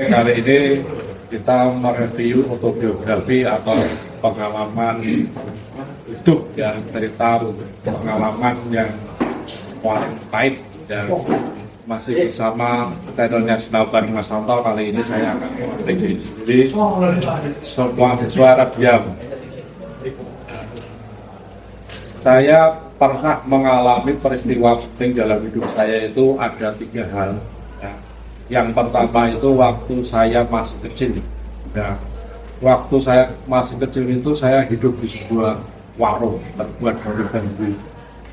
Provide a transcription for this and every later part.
Kali ini kita mereview autobiografi atau pengalaman hidup yang cerita pengalaman yang paling pahit dan masih bersama channelnya Senapan Mas Santo. Kali ini saya akan mereview sendiri semua siswa diam. Saya pernah mengalami peristiwa penting dalam hidup saya, itu ada 3 hal. Yang pertama itu waktu saya masih kecil. Nah, waktu saya masih kecil itu saya hidup di sebuah warung terbuat dari bambu.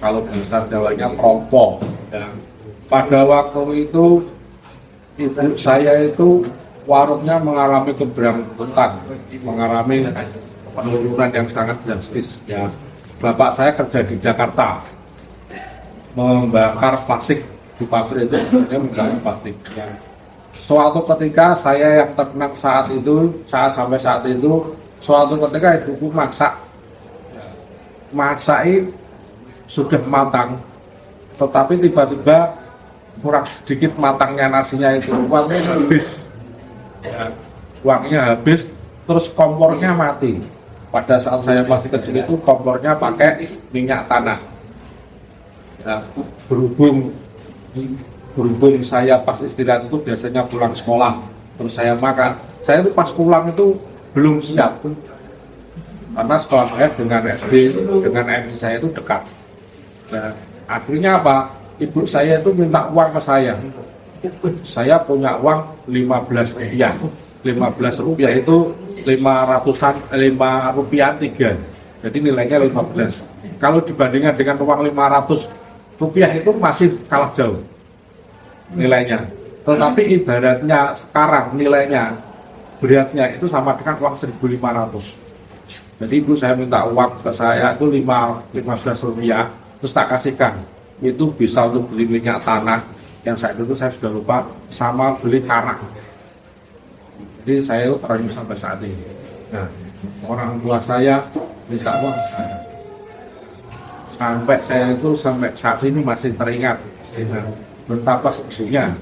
Kalau bahasa Jawanya trompo. Dan pada waktu itu ibu saya itu warungnya mengalami keberangkutan, mengalami penurunan yang sangat drastis. Ya, bapak saya kerja di Jakarta, membakar plastik di pabrik itu, membakar plastik. Ya. Suatu ketika saya yang terkenang sampai saat itu, suatu ketika ibuku masak sudah matang, tetapi tiba-tiba kurang sedikit matangnya nasinya itu, uangnya habis. Ya, uangnya habis, terus kompornya mati. Pada saat saya masih kecil itu kompornya pakai minyak tanah. Ya, berhubung saya pas istirahat itu biasanya pulang sekolah, terus saya makan. Saya itu pas pulang itu belum siap, karena sekolah saya dengan SD, dengan MI saya itu dekat. Nah, akhirnya apa? Ibu saya itu minta uang ke saya. Saya punya uang 15 rupiah. 15 rupiah itu 5 rupiah 3. Jadi nilainya 15. Kalau dibandingkan dengan uang 500 rupiah itu masih kalah jauh nilainya. Tetapi ibaratnya sekarang nilainya, beratnya itu sama dengan uang 1.500. Jadi ibu saya minta uang ke saya itu 15 rupiah, terus tak kasihkan. Itu bisa untuk beli minyak tanah yang saat itu saya sudah lupa, sama beli tanah. Jadi saya itu pernah sampai saat ini. Nah, orang tua saya minta uang saya. Sampai saat ini masih teringat dengan betapa sedihnya.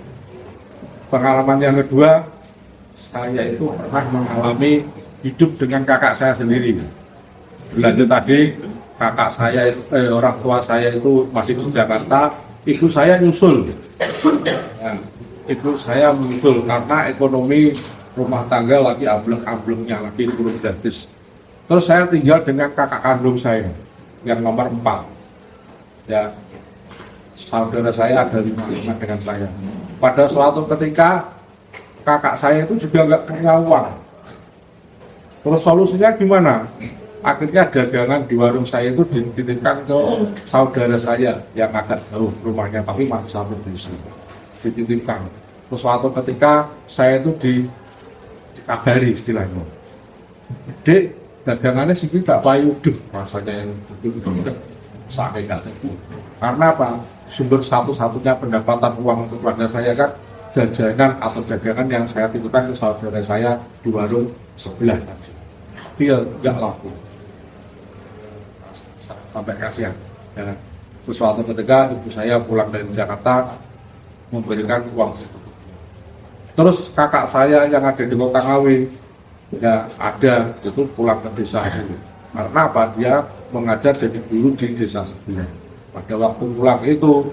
Pengalaman yang kedua, saya itu pernah mengalami hidup dengan kakak saya sendiri. Lanjut tadi, kakak saya, orang tua saya itu masih di Jakarta, ibu saya nyusul. Nah, ibu saya menyusul karena ekonomi rumah tangga lagi ambleng-amblengnya, lagi turun drastis. Terus saya tinggal dengan kakak kandung saya yang nomor 4. Ya, saudara saya ada 5 dengan saya. Pada suatu ketika kakak saya itu juga nggak punya uang. Terus solusinya gimana? Akhirnya dagangan di warung saya itu dititipkan ke saudara saya yang agak jauh rumahnya, tapi masih satu desa. Dititipkan. Terus suatu ketika saya itu dikabari istilahnya, "Dek, dagangannya sih tak payu." Rasanya yang betul-betul sakit hati. Karena apa? Sumber satu-satunya pendapatan uang untuk keluarga saya kan jajanan atau dagangan yang saya titipkan ke saudara saya di warung sebelah tadi. Dia nggak laku. Sampai kasihan. Ya. Suatu ketika ibu saya pulang dari Jakarta memberikan uang itu. Terus kakak saya yang ada di Kota Ngawi, ya ada, itu pulang ke desa itu. Karena apa? Dia mengajar jadi guru di desa sebelah. Pada waktu pulang itu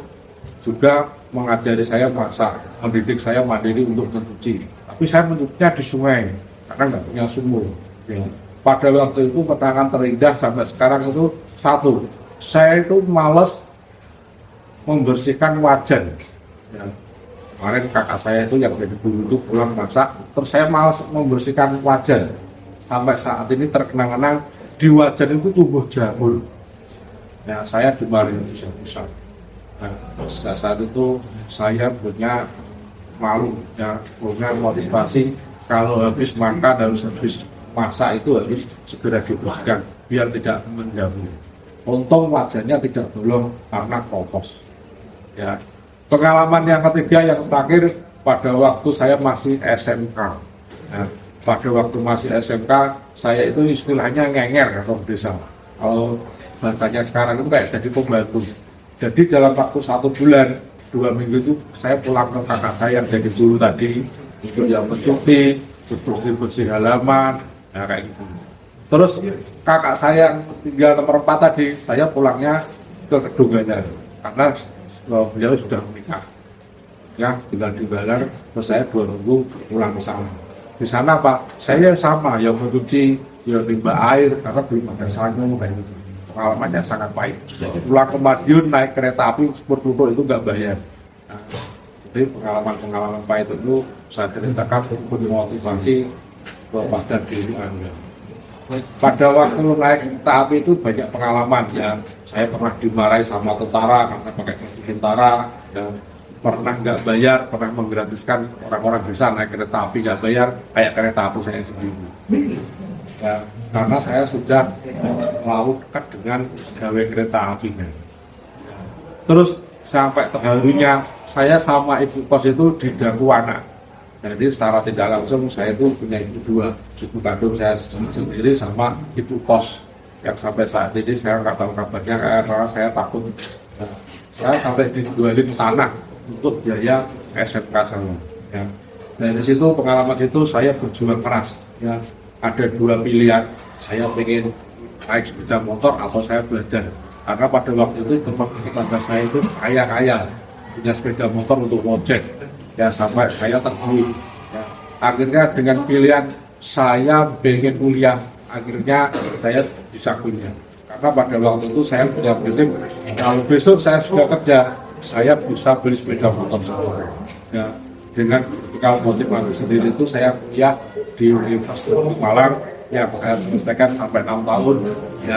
juga mengajari saya masak, mendidik saya mandiri untuk mencuci. Tapi saya mencucinya di sungai karena nggak punya sumur. Ya. Pada waktu itu kenangan terindah sampai sekarang itu satu, saya itu malas membersihkan wajan. Ya. Kemarin kakak saya itu yang jadi guru itu pulang masak, terus saya malas membersihkan wajan. Sampai saat ini terkenang-kenang di wajan itu tumbuh jamur. Ya, saya dimarahin besar-besar. Nah, saat itu saya punya malu, ya, punya motivasi kalau habis makan, habis masak itu harus segera dibersihkan biar tidak menjamur. Untung wajannya tidak bolong karena kopos. Ya. Pengalaman yang ketiga, yang terakhir, pada waktu saya masih SMK. Nah, pada waktu masih SMK, saya itu istilahnya ngenger kalau desa. Kalau bahasanya sekarang itu kayak jadi pembantu. Jadi dalam waktu 1 bulan, 2 minggu itu saya pulang ke kakak saya yang jadi guru tadi, untuk yang mencuci, bersih-bersih halaman, ya kayak gitu. Terus kakak saya yang tinggal nomor 4 tadi, saya pulangnya ke Kedunganya karena beliau sudah menikah. Ya, tinggal di Balar, terus saya 2 minggu pulang ke sana. Di sana Pak, saya sama yang mencuci, yang timba air karena belum ada sangu kayak gitu. Pengalamannya sangat baik. Pulang ke Madiun naik kereta api seperti itu nggak bayar. Nah, jadi pengalaman pahit itu saya ceritakan untuk memotivasi kepada diri Anda. Pada waktu naik kereta api itu banyak pengalaman ya. Saya pernah dimarahi sama tentara karena pakai baju tentara, dan pernah nggak bayar, pernah menggratiskan orang-orang bisa naik kereta api nggak bayar, kayak kereta api saya sendiri. Ya, karena saya sudah lalu dekat dengan gawe kereta apinya. Terus sampai terharunya saya sama ibu kos itu didanggu anak. Jadi secara tidak langsung saya itu punya ibu 2, ibu kandung saya sendiri sama ibu kos yang sampai saat ini saya nggak tahu kabarnya karena saya takut. Nah, saya sampai dijualin tanah untuk biaya SMK saya. Ya. Dari situ pengalaman itu saya berjuang keras. Ya. Ada 2 pilihan, saya ingin naik sepeda motor atau saya belajar. Karena pada waktu itu tempat tetangga saya itu kaya punya sepeda motor untuk ngojek. Ya sampai saya terbunuh. Ya. Akhirnya dengan pilihan saya pengen kuliah, akhirnya saya bisa kuliah. Karena pada waktu itu saya punya prinsip, kalau besok saya sudah kerja, saya bisa beli sepeda motor sendiri. Ya, dengan bekal motivasi sendiri itu saya kuliah di Universitas Malang yang saya selesaikan sampai 6 tahun. Ya.